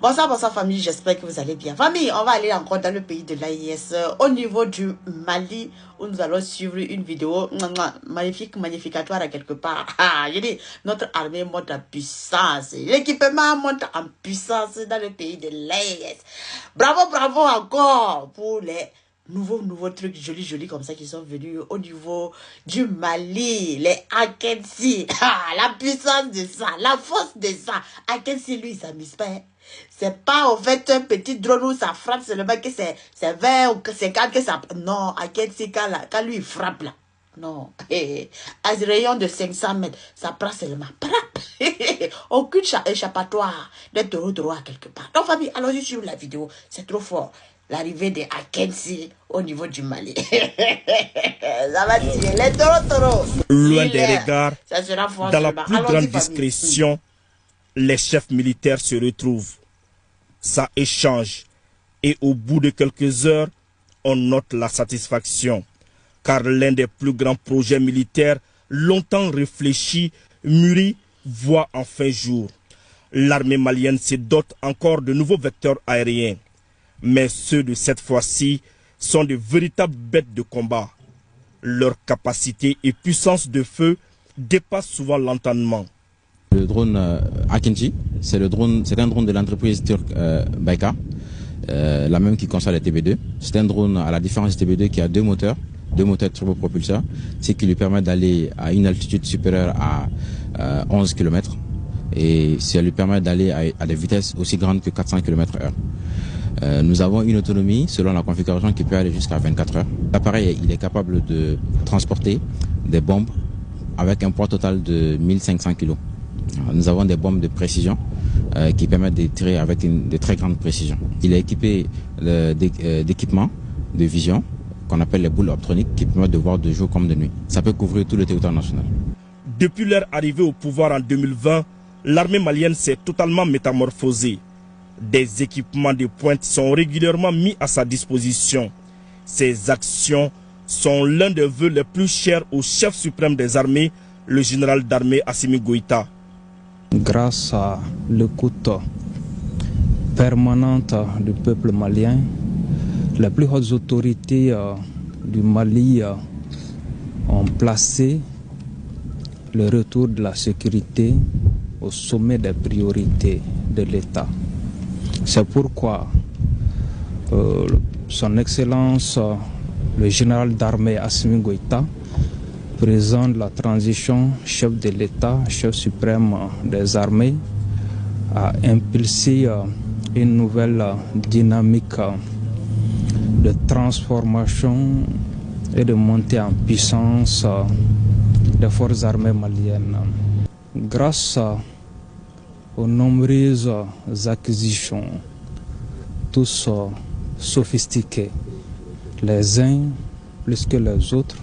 Bonsoir famille, j'espère que vous allez bien. Famille, on va aller encore dans le pays de l'AIS, au niveau du Mali, où nous allons suivre une vidéo magnifique, magnificatoire à quelque part. Je dis, notre armée monte en puissance, l'équipement monte en puissance dans le pays de l'AIS. Bravo, bravo encore pour les nouveaux trucs jolis comme ça qui sont venus au niveau du Mali, les Akensi, la puissance de ça, la force de ça. Akensi, lui, il s'amuse pas. C'est pas en fait un petit drone où ça frappe seulement que c'est 20 ou 50 que ça... Non, Akensi, quand lui il frappe là. Non, à un rayon de 500 mètres, ça prend seulement. Aucune échappatoire d'être droit quelque part. Donc famille, allons-y sur la vidéo, c'est trop fort. L'arrivée de Akensi au niveau du Mali. Ça va tirer les taureaux. Loin des regards, dans la plus grande discrétion, les chefs militaires se retrouvent. Ça échange. Et au bout de quelques heures, on note la satisfaction. Car l'un des plus grands projets militaires, longtemps réfléchi, mûri, voit enfin jour. L'armée malienne se dote encore de nouveaux vecteurs aériens. Mais ceux de cette fois-ci sont de véritables bêtes de combat. Leur capacité et puissance de feu dépassent souvent l'entendement. Le drone Akensi, c'est un drone de l'entreprise turque Baykar, la même qui conçoit les TB2. C'est un drone, à la différence du TB2, qui a deux moteurs turbopropulseurs, ce qui lui permet d'aller à une altitude supérieure à 11 km et ça lui permet d'aller à des vitesses aussi grandes que 400 km/h. Nous avons une autonomie selon la configuration qui peut aller jusqu'à 24 heures. L'appareil il est capable de transporter des bombes avec un poids total de 1500 kg. Nous avons des bombes de précision qui permettent de tirer avec de très grande précision. Il est équipé d'équipements de vision qu'on appelle les boules optroniques qui permettent de voir de jour comme de nuit. Ça peut couvrir tout le territoire national. Depuis leur arrivée au pouvoir en 2020, l'armée malienne s'est totalement métamorphosée. Des équipements de pointe sont régulièrement mis à sa disposition. Ces actions sont l'un des vœux les plus chers au chef suprême des armées, le général d'armée Assimi Goïta. Grâce à l'écoute permanente du peuple malien, les plus hautes autorités du Mali ont placé le retour de la sécurité au sommet des priorités de l'État. C'est pourquoi son Excellence, le général d'armée Assimi Goïta, président de la transition, chef de l'État, chef suprême des armées, a impulsé une nouvelle dynamique de transformation et de montée en puissance des forces armées maliennes. Grâce aux nombreuses acquisitions, tous sophistiqués, les uns plus que les autres,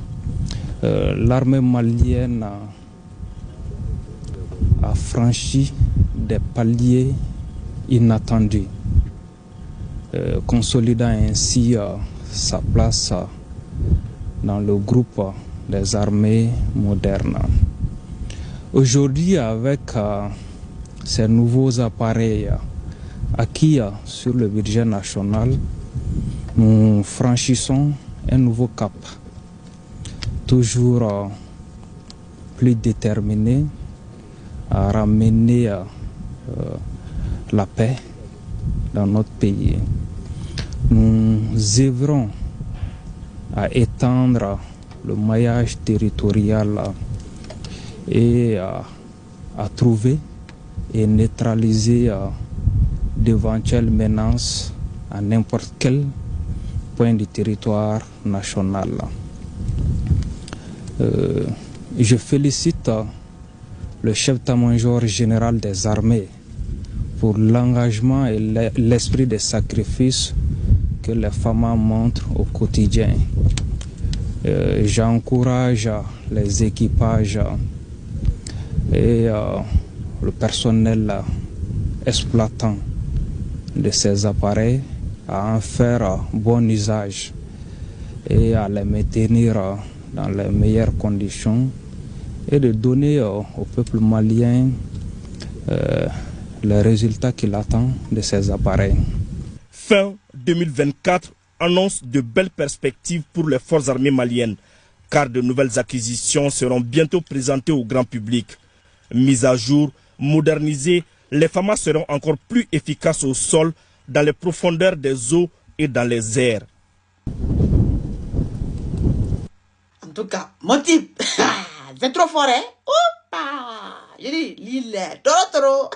l'armée malienne a franchi des paliers inattendus, consolidant ainsi sa place dans le groupe des armées modernes. Aujourd'hui, avec ces nouveaux appareils acquis sur le budget national, nous franchissons un nouveau cap, toujours plus déterminé à ramener la paix dans notre pays. Nous œuvrons à étendre le maillage territorial et à trouver et neutraliser d'éventuelles menaces à n'importe quel point du territoire national. Je félicite le chef d'état-major général des armées pour l'engagement et l'esprit de sacrifice que les femmes montrent au quotidien. J'encourage les équipages et le personnel exploitant de ces appareils à en faire bon usage et à les maintenir dans les meilleures conditions et de donner au peuple malien les résultats qu'il attend de ces appareils. Fin 2024 annonce de belles perspectives pour les forces armées maliennes, car de nouvelles acquisitions seront bientôt présentées au grand public. Mise à jour, modernisées, les FAMA seront encore plus efficaces au sol, dans les profondeurs des eaux et dans les airs. En tout cas, mon type, c'est trop fort, hein? Oupa! Je dis, l'île est trop.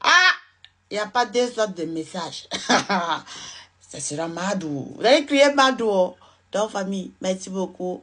Ah! Il n'y a pas deux sortes de messages. Ça sera Madou. Vous allez crier Madou. Dans famille, merci beaucoup.